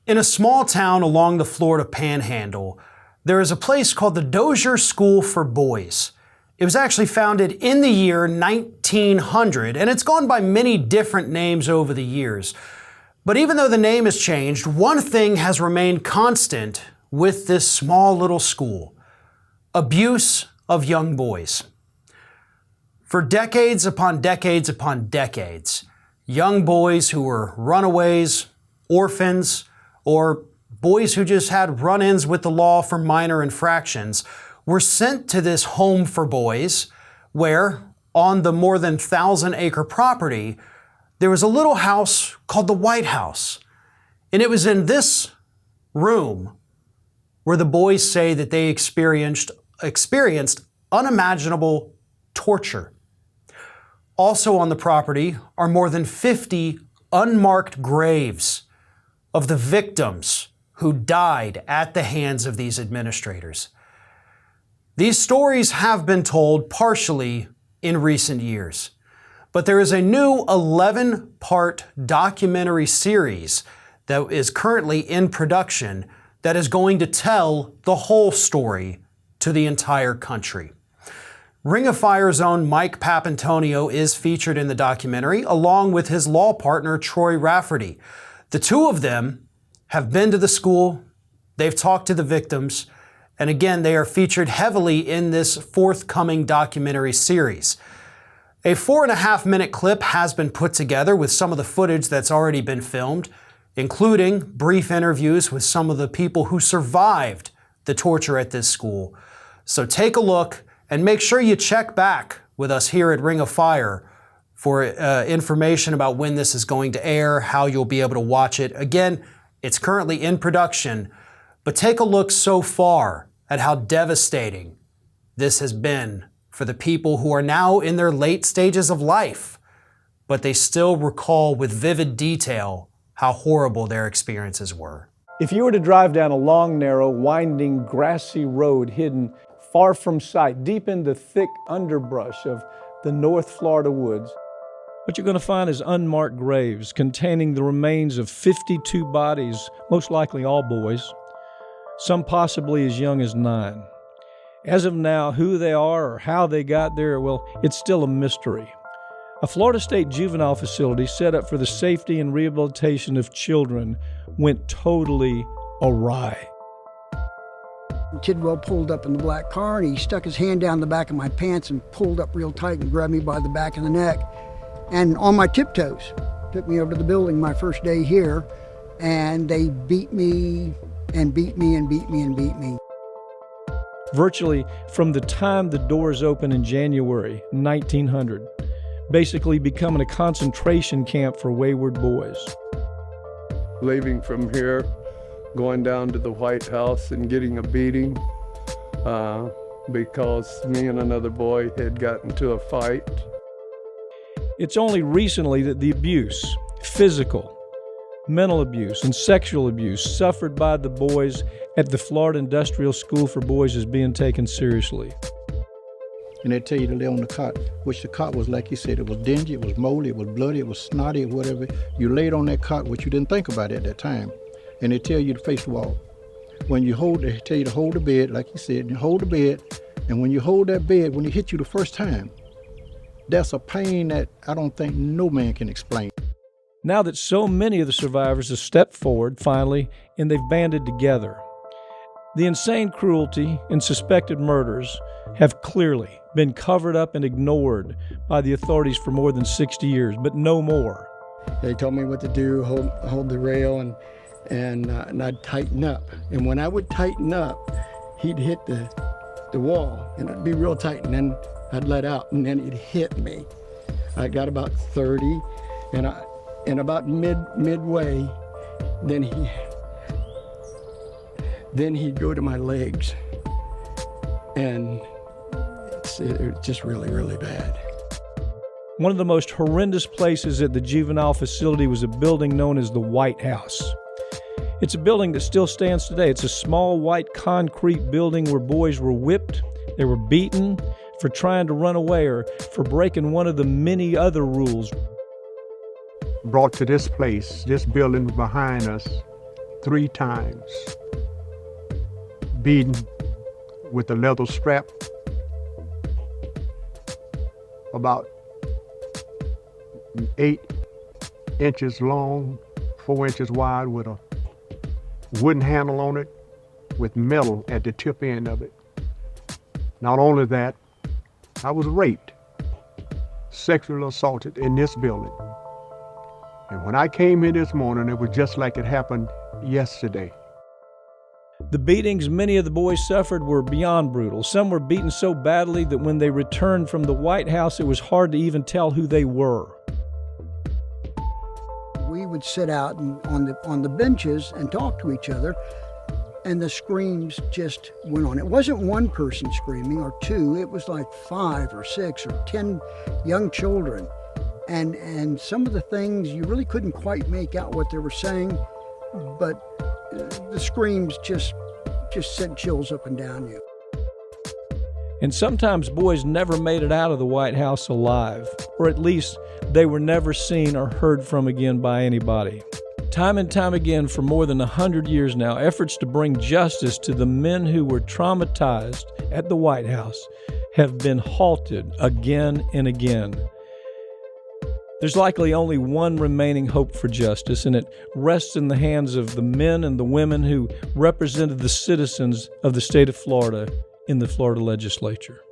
In a small town along the Florida Panhandle, there is a place called the Dozier School for Boys. It was actually founded in the year 1900, and it's gone by many different names over the years. But even though the name has changed, one thing has remained constant with this small little school: abuse of young boys. For decades upon decades upon decades, young boys who were runaways, orphans, or boys who just had run-ins with the law for minor infractions were sent to this home for boys where, on the more than 1,000-acre property, there was a little house called the White House. And it was in this room where the boys say that they experienced unimaginable torture. Also on the property are more than 50 unmarked graves of the victims who died at the hands of these administrators. These stories have been told partially in recent years, but there is a new 11-part documentary series that is currently in production that is going to tell the whole story to the entire country. Ring of Fire's own Mike Papantonio is featured in the documentary, along with his law partner, Troy Rafferty. The two of them have been to the school, they've talked to the victims, and again, they are featured heavily in this forthcoming documentary series. A 4.5-minute clip has been put together with some of the footage that's already been filmed, including brief interviews with some of the people who survived the torture at this school. So take a look and make sure you check back with us here at Ring of Fire for information about when this is going to air, how you'll be able to watch it. Again, it's currently in production, but take a look so far at how devastating this has been for the people who are now in their late stages of life, but they still recall with vivid detail how horrible their experiences were. If you were to drive down a long, narrow, winding, grassy road hidden far from sight, deep in the thick underbrush of the North Florida woods, what you're going to find is unmarked graves containing the remains of 52 bodies, most likely all boys, some possibly as young as 9. As of now, who they are or how they got there, well, it's still a mystery. A Florida State juvenile facility set up for the safety and rehabilitation of children went totally awry. Tidwell pulled up in the black car and he stuck his hand down the back of my pants and pulled up real tight and grabbed me by the back of the neck. And on my tiptoes, took me over to the building my first day here, and they beat me and beat me and beat me and beat me. Virtually from the time the doors opened in January 1900, basically becoming a concentration camp for wayward boys. Leaving from here, going down to the White House and getting a beating because me and another boy had gotten into a fight. It's only recently that the abuse, physical, mental abuse, and sexual abuse suffered by the boys at the Florida Industrial School for Boys is being taken seriously. And they tell you to lay on the cot, which the cot was, like you said, it was dingy, it was moldy, it was bloody, it was snotty, or whatever. You laid on that cot, which you didn't think about at that time. And they tell you to face the wall. When you hold, they tell you to hold the bed, like you said, you hold the bed, and when you hold that bed, when it hit you the first time, that's a pain that I don't think no man can explain. Now that so many of the survivors have stepped forward, finally, and they've banded together, the insane cruelty and suspected murders have clearly been covered up and ignored by the authorities for more than 60 years, but no more. They told me what to do, hold the rail, and I'd tighten up. And when I would tighten up, he'd hit the wall, and it'd be real tight, and then I'd let out, and then he'd hit me. I got about 30, and about midway, then he'd go to my legs, and it's just really, really bad. One of the most horrendous places at the juvenile facility was a building known as the White House. It's a building that still stands today. It's a small white concrete building where boys were whipped, they were beaten for trying to run away or for breaking one of the many other rules. Brought to this place, this building behind us, 3 times, beaten with a leather strap about 8 inches long, 4 inches wide, with a wooden handle on it with metal at the tip end of it. Not only that, I was raped, sexually assaulted in this building. And when I came here this morning, it was just like it happened yesterday. The beatings many of the boys suffered were beyond brutal. Some were beaten so badly that when they returned from the White House, it was hard to even tell who they were. We would sit out on the benches and talk to each other, and the screams just went on. It wasn't one person screaming or two, it was like 5 or 6 or 10 young children. And some of the things you really couldn't quite make out what they were saying, but the screams just sent chills up and down you. And sometimes boys never made it out of the White House alive, or at least they were never seen or heard from again by anybody. Time and time again, for more than 100 years now, efforts to bring justice to the men who were traumatized at the White House have been halted again and again. There's likely only one remaining hope for justice, and it rests in the hands of the men and the women who represented the citizens of the state of Florida in the Florida legislature.